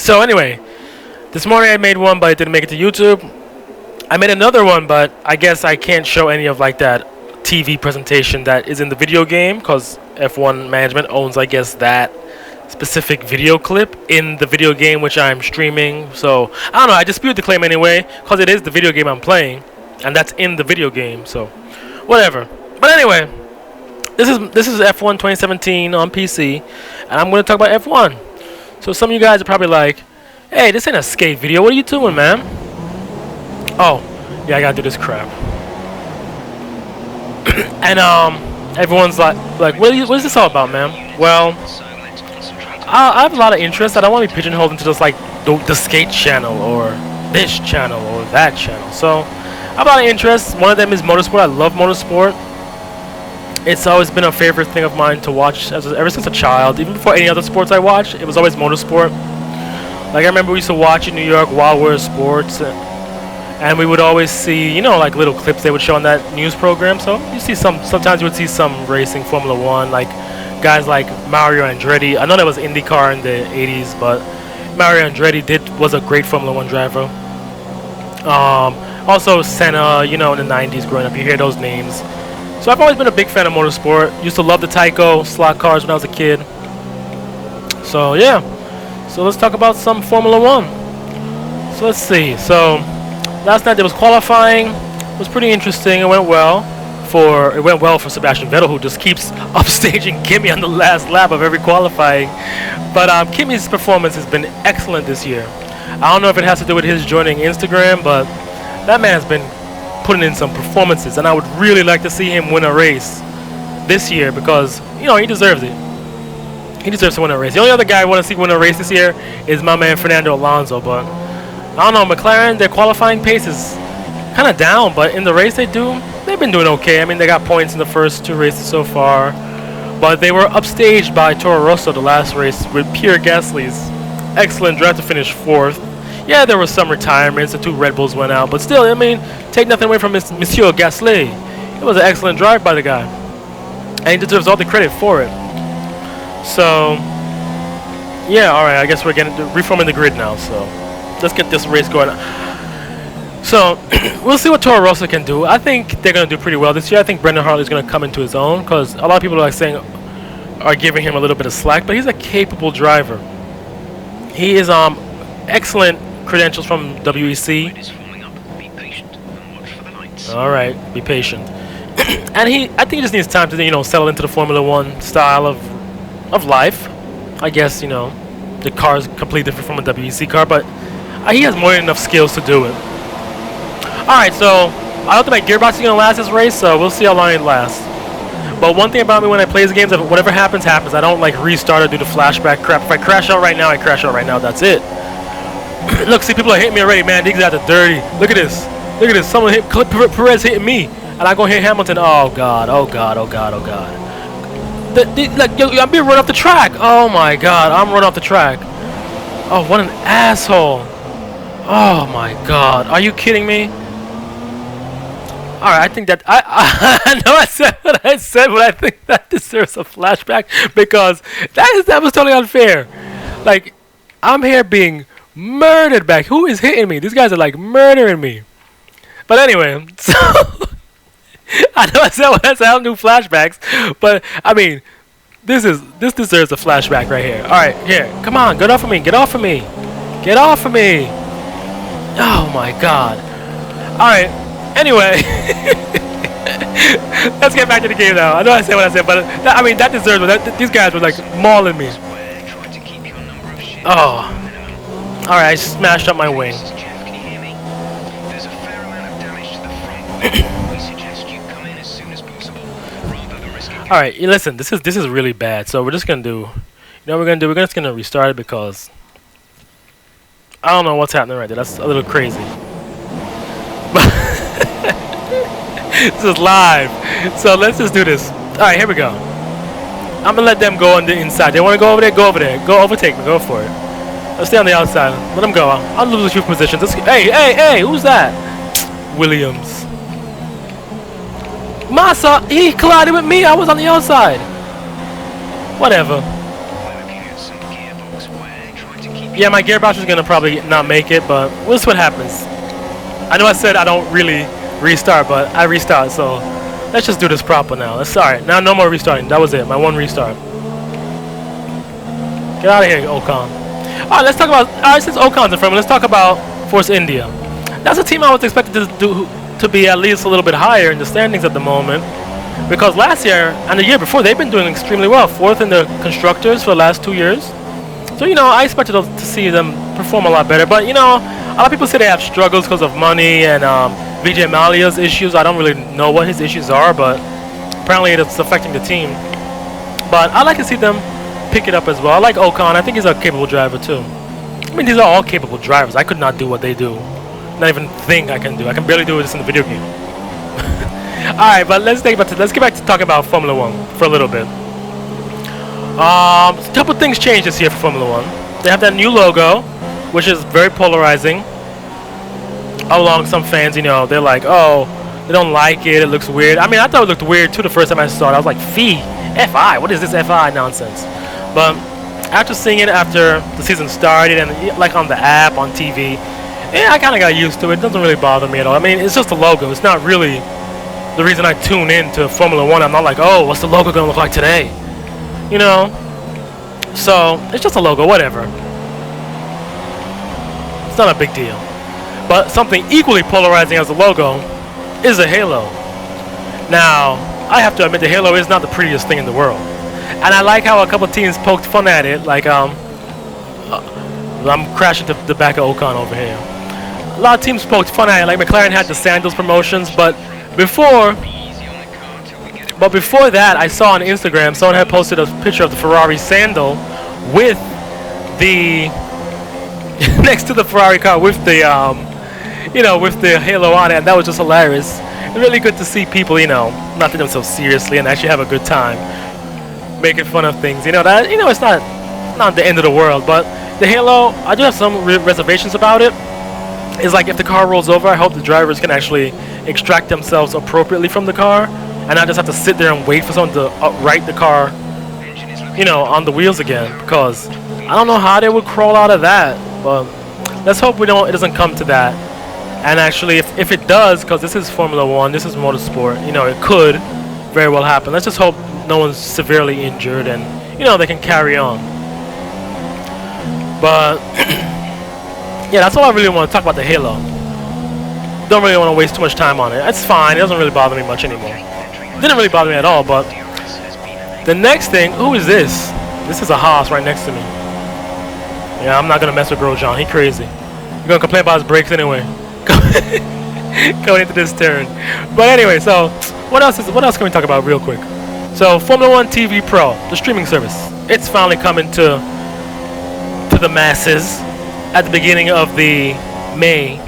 So anyway, this morning I made one, but it didn't make it to YouTube. I made another one, but I guess I can't show any of like that TV presentation that is in the video game because F1 management owns, I guess, that specific video clip in the video game which I'm streaming. So I don't know. I dispute the claim anyway because it is the video game I'm playing, and that's in the video game. So whatever. But anyway, this is F1 2017 on PC, and I'm going to talk about F1. So some of you guys are probably like, "Hey, this ain't a skate video. What are you doing, man?" Oh, yeah, I gotta do this crap. And everyone's like, what is this all about, man? Well, I have a lot of interest. I don't want to be pigeonholed into just like the skate channel or this channel or that channel. So I have a lot of interests. One of them is motorsport. I love motorsport. It's always been a favorite thing of mine to watch ever since a child. Even before any other sports I watched, it was always motorsport. Like I remember we used to watch in New York Wild World Sports, and we would always see, like little clips they would show on that news program. So you see sometimes you would see some racing, Formula One, like guys like Mario Andretti. I know that was IndyCar in the 80s, but Mario Andretti was a great Formula One driver. Also Senna, in the 90s growing up, you hear those names. So I've always been a big fan of motorsport. Used to love the Tyco slot cars when I was a kid. So yeah. So let's talk about some Formula One. So let's see. So last night there was qualifying. It was pretty interesting. It went well for Sebastian Vettel, who just keeps upstaging Kimi on the last lap of every qualifying. But Kimi's performance has been excellent this year. I don't know if it has to do with his joining Instagram, but that man's been putting in some performances, and I would really like to see him win a race this year because he deserves it. He deserves to win a race. The only other guy I want to see win a race this year is my man Fernando Alonso, but I don't know. McLaren, their qualifying pace is kind of down, but in the race they've been doing okay. I mean, they got points in the first two races so far, but they were upstaged by Toro Rosso the last race with Pierre Gasly's excellent drive to finish fourth. Yeah, there were some retirements. The two Red Bulls went out, but still, I mean, take nothing away from Monsieur Gasly. It was an excellent drive by the guy, and he deserves all the credit for it. So, yeah, all right. I guess we're getting reforming the grid now. So, let's get this race going. So, we'll see what Toro Rosso can do. I think they're gonna do pretty well this year. I think Brendan Hartley's gonna come into his own because a lot of people are giving him a little bit of slack, but he's a capable driver. He is excellent credentials from WEC. All right, be patient. And I think he just needs time to settle into the Formula One style of life. I guess the car is completely different from a WEC car, but he has more than enough skills to do it. All right, so I don't think my gearbox is gonna last this race, so we'll see how long it lasts. But one thing about me when I play these games, if whatever happens, happens. I don't like restart or do the flashback crap. If I crash out right now, I crash out right now. That's it. Look, see, people are hitting me already, man. These guys are dirty. Look at this. Look at this. Someone hit Perez hitting me, and I go hit Hamilton. Oh God. Oh God. Oh God. Oh God. I'm being run off the track. Oh my God. I'm run off the track. Oh, what an asshole. Oh my God. Are you kidding me? All right, I think that I know I said what I said, but I think that deserves a flashback because that was totally unfair. Like, I'm here being murdered back. Who is hitting me? These guys are like murdering me. But anyway, so I know I said what I said. I don't do flashbacks, but I mean, this deserves a flashback right here. All right, here, come on, get off of me, get off of me, get off of me. Oh my God. All right. Anyway, let's get back to the game now. I know I said what I said, but that deserves it. These guys were like mauling me. Oh. Alright, I smashed up my wing. Alright, listen, this is really bad. So we're just gonna do we're just gonna restart it because I don't know what's happening right there. That's a little crazy. This is live. So let's just do this. Alright, here we go. I'm gonna let them go on the inside. They wanna go over there? Go over there. Go overtake me, go for it. Let's stay on the outside. Let them go. I'll lose a few positions. Hey, who's that? Williams. Massa, he collided with me. I was on the outside. Whatever. Yeah, my gearbox is gonna probably not make it, but we'll see what happens. I know I said I don't really restart, but I restart, so let's just do this proper now. Alright, now no more restarting. That was it, my one restart. Get out of here, Ocon. Alright, let's talk about, alright, since Ocon's in front, let's talk about Force India. That's a team I was expected to be at least a little bit higher in the standings at the moment. Because last year and the year before, they've been doing extremely well. 4th in the Constructors for the last 2 years. So, you know, I expected to see them perform a lot better. But, you know, a lot of people say they have struggles because of money and Vijay Mallya's issues. I don't really know what his issues are, but apparently it's affecting the team. But I like to see them pick it up as well. I like Ocon. I think he's a capable driver, too. I mean, these are all capable drivers. I could not do what they do. Not even think I can do. I can barely do this in the video game. Alright, but let's get back to talking about Formula 1 for a little bit. A couple things changed this year for Formula 1. They have that new logo, which is very polarizing. Along some fans, you know, they're like, oh, they don't like it, it looks weird. I mean, I thought it looked weird too the first time I saw it. I was like, FI, what is this FI nonsense? But after seeing it after the season started and like on the app, on TV, yeah, I kind of got used to it. It doesn't really bother me at all. I mean, it's just a logo. It's not really the reason I tune in to Formula 1. I'm not like, oh, what's the logo going to look like today? You know? So, it's just a logo, whatever. It's not a big deal. But something equally polarizing as a logo is a halo. Now, I have to admit the halo is not the prettiest thing in the world. And I like how a couple teams poked fun at it. Like, I'm crashing to the back of Ocon over here. A lot of teams poked fun at it. Like McLaren had the sandals promotions, but before that, I saw on Instagram someone had posted a picture of the Ferrari sandal with the next to the Ferrari car with the you know, with the halo on it, and that was just hilarious. It's really good to see people, you know, not take themselves seriously and actually have a good time making fun of things. You know, that, you know, it's not the end of the world, but the halo, I do have some reservations about it. It's like if the car rolls over, I hope the drivers can actually extract themselves appropriately from the car and not just have to sit there and wait for someone to upright the car, you know, on the wheels again, because I don't know how they would crawl out of that. But let's hope it doesn't come to that. And actually, if it does, because this is Formula 1, this is motorsport, you know, it could very well happen. Let's just hope no one's severely injured and, you know, they can carry on. But yeah, that's all I really want to talk about the halo. Don't really want to waste too much time on it. It's fine. It doesn't really bother me much anymore. It didn't really bother me at all, but the next thing, who is this? This is a Haas right next to me. Yeah, I'm not going to mess with Grosjean. He crazy. You're going to complain about his brakes anyway. Going into this turn. But anyway, so what else can we talk about real quick? So Formula 1 TV Pro, the streaming service. It's finally coming to the masses at the beginning of the May.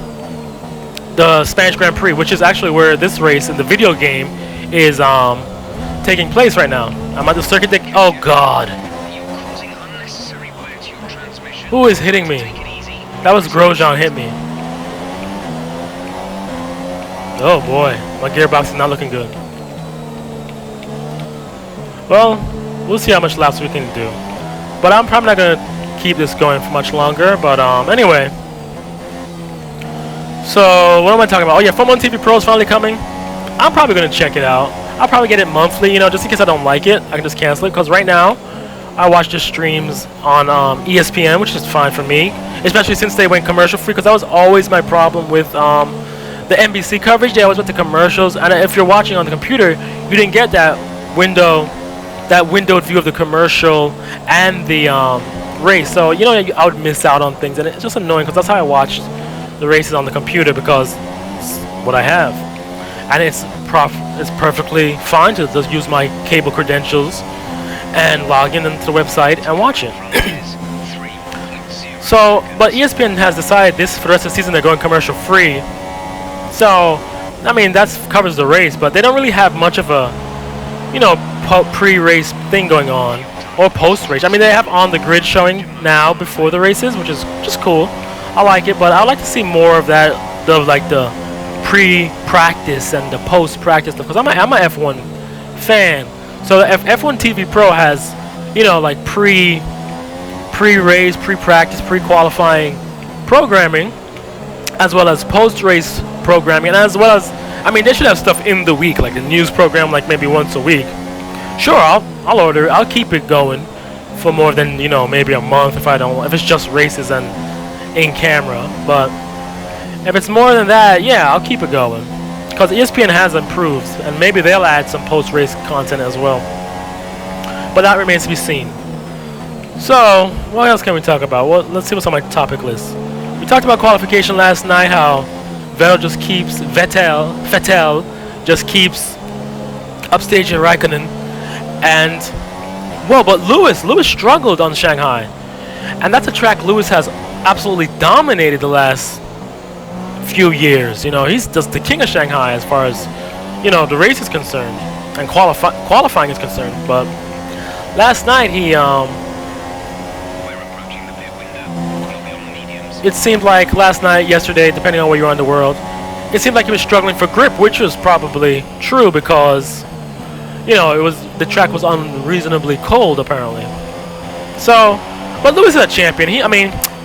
The Spanish Grand Prix, which is actually where this race in the video game is taking place right now. I'm at the circuit deck. Oh God. Who is hitting me? That was Grosjean hit me. Oh boy, my gearbox is not looking good. Well, we'll see how much laps we can do. But I'm probably not going to keep this going for much longer. But anyway. So, what am I talking about? Oh yeah, Formula 1 TV Pro is finally coming. I'm probably going to check it out. I'll probably get it monthly, you know, just in case I don't like it. I can just cancel it. Because right now, I watch the streams on ESPN, which is fine for me. Especially since they went commercial free. Because that was always my problem with the NBC coverage. They always went to commercials. And if you're watching on the computer, you didn't get that windowed view of the commercial and the race. So, you know, I would miss out on things. And it's just annoying because that's how I watched the races on the computer, because it's what I have. And it's perfectly fine to just use my cable credentials and log into the website and watch it. So, but ESPN has decided this for the rest of the season they're going commercial free. So, I mean, that covers the race, but they don't really have much of a, you know, pre-race thing going on, or post-race. I mean, they have on the grid showing now before the races, which is just cool. I like it, but I'd like to see more of that, like the pre-practice and the post-practice stuff, because I'm a F1 fan. So the F1 TV Pro has, you know, like pre pre-race, pre-practice, pre-qualifying programming, as well as post-race programming, and as well as, I mean, they should have stuff in the week, like a news program, like maybe once a week. Sure, I'll order it. I'll keep it going for more than, you know, maybe a month if it's just races and in camera. But if it's more than that, yeah, I'll keep it going, because ESPN has improved, and maybe they'll add some post-race content as well. But that remains to be seen. So, what else can we talk about? Well, let's see what's on my topic list. We talked about qualification last night, how Vettel just keeps upstaging Raikkonen. And, well, but Lewis struggled on Shanghai. And that's a track Lewis has absolutely dominated the last few years. You know, he's just the king of Shanghai as far as, you know, the race is concerned and qualifying is concerned. But last night it seemed like yesterday, depending on where you are in the world, it seemed like he was struggling for grip, which was probably true because, you know, the track was unreasonably cold apparently. So, but Lewis is a champion.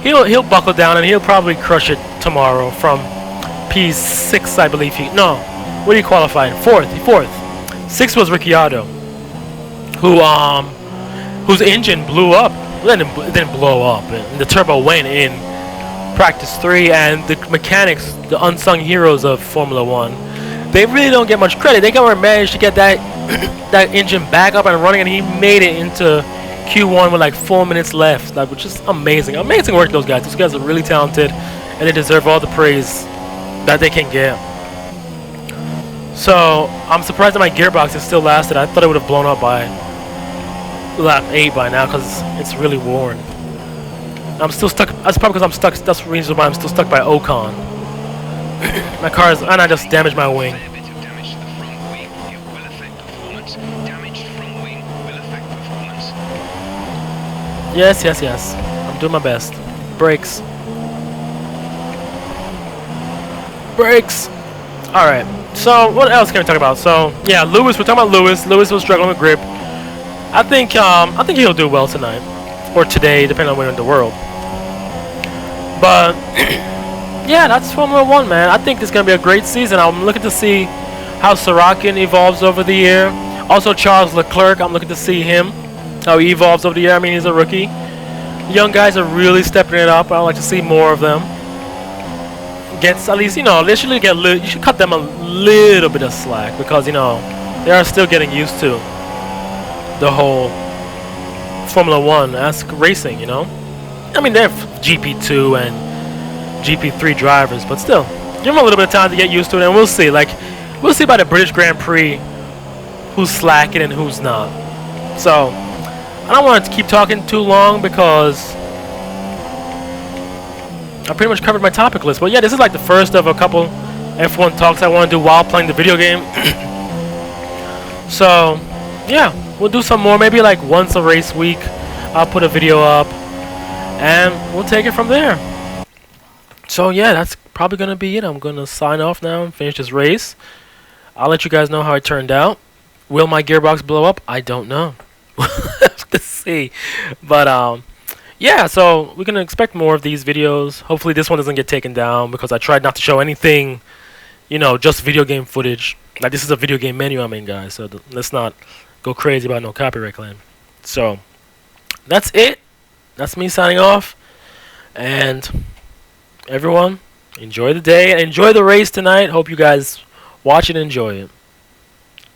He'll buckle down and he'll probably crush it tomorrow from P6, I believe. What do you qualify? Fourth. Sixth was Ricciardo, whose engine blew up. It didn't blow up. The turbo went in practice 3, and the mechanics, the unsung heroes of Formula 1, they really don't get much credit. They managed to get that engine back up and running, and he made it into Q1 with like 4 minutes left, which is amazing. Amazing work, those guys. Those guys are really talented, and they deserve all the praise that they can get. So I'm surprised that my gearbox is still lasted. I thought it would have blown up by lap 8 by now because it's really worn. I'm still stuck. That's probably because I'm stuck. That's the reason why I'm still stuck by Ocon. My car is, and I just damaged my wing. Yes. I'm doing my best. Brakes. Alright. So, what else can we talk about? So, yeah, Lewis. We're talking about Lewis. Lewis was struggling with grip. I think he'll do well tonight. Or today, depending on where in the world. But, yeah, that's Formula 1, man. I think it's going to be a great season. I'm looking to see how Sorokin evolves over the year. Also, Charles Leclerc, I'm looking to see him, how he evolves over the year. I mean, he's a rookie. Young guys are really stepping it up. I'd like to see more of them. At least, you know, you should cut them a little bit of slack because, you know, they are still getting used to the whole Formula 1 as racing, you know. I mean, they're GP2 and GP3 drivers, but still, give them a little bit of time to get used to it, and we'll see. We'll see by the British Grand Prix who's slacking and who's not. So, I don't want to keep talking too long because I pretty much covered my topic list. But yeah, this is like the first of a couple F1 talks I want to do while playing the video game. So, yeah, we'll do some more. Maybe like once a race week, I'll put a video up, and we'll take it from there. So yeah, that's probably going to be it. I'm going to sign off now and finish this race. I'll let you guys know how it turned out. Will my gearbox blow up? I don't know. We'll have to see. But, yeah, so we can expect more of these videos. Hopefully this one doesn't get taken down because I tried not to show anything, you know, just video game footage. Like, this is a video game menu I'm in, guys, so let's not go crazy about no copyright claim. So, that's it. That's me signing off. And everyone, enjoy the day and enjoy the race tonight. Hope you guys watch it and enjoy it.